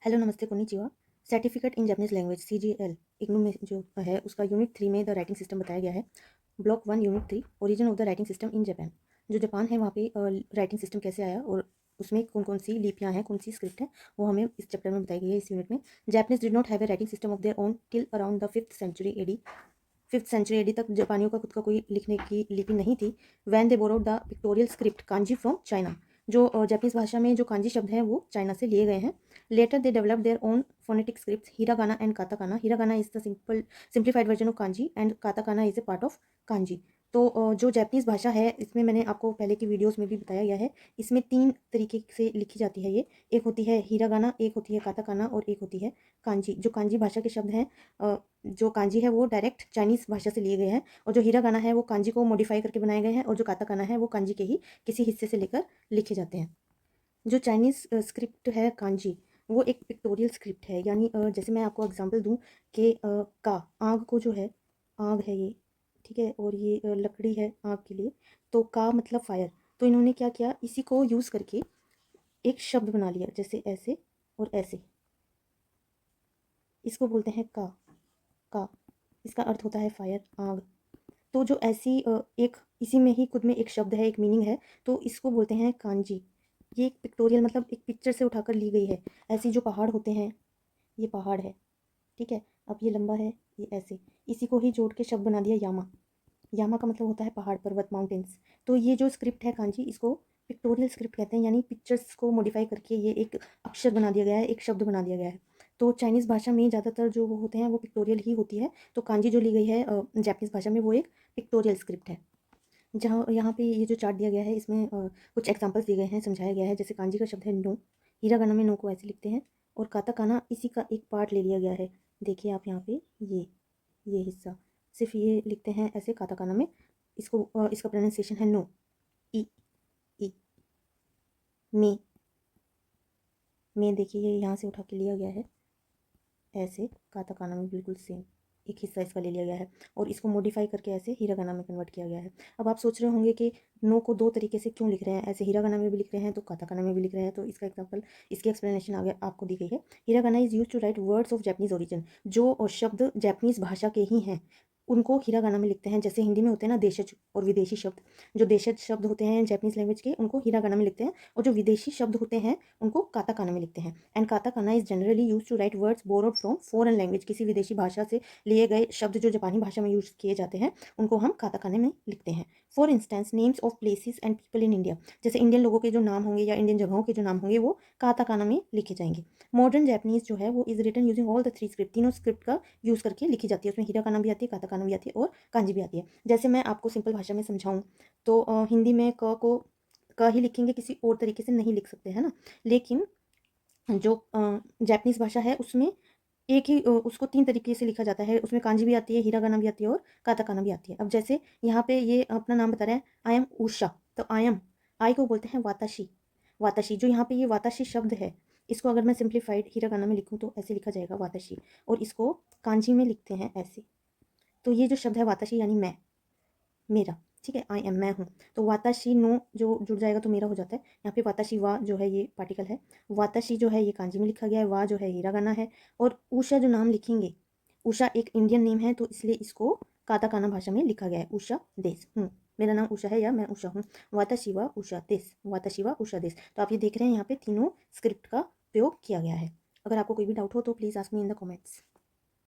Hello नमस्ते konnichiwa. Certificate in Japanese language CGL IGNOU में जो है उसका यूनिट 3 में द राइटिंग सिस्टम बताया गया है। Block 1 unit 3 origin of the writing system in Japan. जो जापान है वहाँ पे राइटिंग सिस्टम कैसे आया और उसमें कौन कौन सी लिपियाँ हैं, कौन सी स्क्रिप्ट है, वो हमें इस चैप्टर में बताई गई है। इस यूनिट में Japanese did not have a writing system of their own till around the 5th century AD. 5th century AD तक जापानियों का खुद का कोई लिखने की लिपि नहीं थी। When they borrowed the pictorial script kanji from China. जो जापानीज भाषा में जो कांजी शब्द हैं वो चाइना से लिए गए हैं। Later they develop their own phonetic script hiragana and katakana. Hiragana is the simplified version of kanji and katakana is a part of kanji. तो जो जापानीज भाषा है इसमें मैंने आपको पहले की वीडियोस में भी बताया गया है। इसमें 3 तरीके से लिखी जाती है ये। एक होती है हिरागाना, एक होती है काताकाना और एक होती है कांजी। जो कांजी भाषा के शब्द हैं, जो कांजी है वो डायरेक्ट चाइनीज़ भाषा से लिए गए हैं और जो हिरागाना है वो कांजी को मॉडिफाई करके बनाए गए हैं और जो काताकाना है वो कांजी के ही किसी हिस्से से लेकर लिखे जाते हैं। जो चाइनीज़ स्क्रिप्ट है कांजी, वो एक पिक्टोरियल स्क्रिप्ट है। यानी जैसे मैं आपको एग्जांपल दूं कि का आग को जो है, आग है ये, ठीक है, और ये लकड़ी है आग के लिए, तो का मतलब फायर। तो इन्होंने क्या किया, इसी को यूज़ करके एक शब्द बना लिया, जैसे ऐसे और ऐसे। इसको बोलते हैं का। इसका अर्थ होता है फायर, आग। तो जो ऐसी एक इसी में ही खुद में एक शब्द है, एक मीनिंग है, तो इसको बोलते हैं कांजी। ये एक पिक्टोरियल मतलब एक पिक्चर से उठाकर ली गई है। ऐसी जो पहाड़ होते हैं, ये पहाड़ है, ठीक है, अब ये लंबा है, ये ऐसे, इसी को ही जोड़ के शब्द बना दिया यामा। यामा का मतलब होता है पहाड़, पर्वत, माउंटेन्स। तो ये जो स्क्रिप्ट है कांजी, इसको पिक्टोरियल स्क्रिप्ट कहते हैं। यानी पिक्चर्स को मॉडिफाई करके ये एक अक्षर बना दिया गया है, एक शब्द बना दिया गया है। तो चाइनीज़ भाषा में ज़्यादातर जो वो होते हैं वो पिक्टोरियल ही होती है। तो कांजी जो ली गई है जापानीज़ भाषा में, वो एक पिक्टोरियल स्क्रिप्ट है। जहाँ यहाँ पे ये जो चार्ट दिया गया है इसमें कुछ एग्जांपल्स दिए गए हैं, समझाया गया है। जैसे कांजी का शब्द है नो, हीरागाना में नो को ऐसे लिखते हैं, और काताकाना इसी का एक पार्ट ले लिया गया है। देखिए आप यहाँ पे ये हिस्सा सिर्फ ये लिखते हैं ऐसे काताकाना में। इसका प्रोनाउंसिएशन है नो, ई ई। मे देखिए ये यहाँ से उठा के लिया गया है ऐसे, काताकाना में बिल्कुल सेम एक हिस्सा इसका ले लिया गया है और इसको मॉडिफाई करके ऐसे हिरागाना में कन्वर्ट किया गया है। अब आप सोच रहे होंगे कि नो को 2 तरीके से क्यों लिख रहे हैं, ऐसे हिरागाना में भी लिख रहे हैं तो काताकाना में भी लिख रहे हैं। तो इसका एग्जांपल, इसकी एक्सप्लेनेशन आगे आपको दी गई है। Hiragana is use to write words of Japanese origin. जो शब्द जापानीज भाषा के ही हैं उनको हिरागाना में लिखते हैं। जैसे हिंदी में होते हैं ना देशज और विदेशी शब्द, जो देशज शब्द होते हैं जापानीज लैंग्वेज के, उनको हिरागाना में लिखते हैं, और जो विदेशी शब्द होते हैं उनको काताकाना में लिखते हैं। And katakana is generally use to write words borrowed from foreign language. किसी विदेशी भाषा से लिए गए शब्द जो जापानी भाषा में यूज किए जाते हैं उनको हम काताकाना में लिखते हैं। For instance names of places and people in India. जैसे इंडियन लोगों के जो नाम होंगे या इंडियन जगहों के जो नाम होंगे वो काताकाना में लिखे जाएंगे। मॉडर्न जापानीज जो है वो is written using all the 3 script. तीनों स्क्रिप्ट का यूज करके लिखी जाती है। उसमें हिराकाना भी आती है, काताकाना भी आती है और कांजी भी आती है। जैसे मैं आपको सिंपल भाषा में समझाऊं तो हिंदी में क को क ही लिखेंगे, किसी और तरीके से नहीं लिख सकते, है ना। लेकिन जो जापानीज़ भाषा है उसमें एक ही उसको 3 तरीके से लिखा जाता है। उसमें कांजी भी आती है, हिरागाना भी आती है और काताकाना भी आती है। अब जैसे यहाँ पे ये अपना नाम बता रहे हैं, आई एम उषा। तो आई को बोलते हैं वाताशी। वाताशी, जो यहाँ पे ये वाताशी शब्द है, इसको अगर मैं सिंप्लीफाइड हिरागाना में लिखूँ तो ऐसे लिखा जाएगा वाताशी, और इसको कांजी में लिखते हैं ऐसे। तो ये जो शब्द है वाताशी यानी मैं, मेरा, ठीक है, आई एम मैं हूँ। तो वाताशी नो जो जुड़ जाएगा तो मेरा हो जाता है। यहाँ पे वाताशी वा जो है ये पार्टिकल है। वाताशी जो है ये कांजी में लिखा गया है, वा जो है हिरागाना है। और उषा जो नाम लिखेंगे, उषा एक इंडियन नेम है तो इसलिए इसको काताकाना भाषा में लिखा गया है, उषा देश हूँ। मेरा नाम उषा है या मैं उषा हूँ। वाताशी वा उषा देश, वाताशी वा उषा देश। तो आप ये देख रहे हैं यहाँ पे तीनों स्क्रिप्ट का प्रयोग किया गया है। अगर आपको कोई भी डाउट हो तो please ask me in the comments.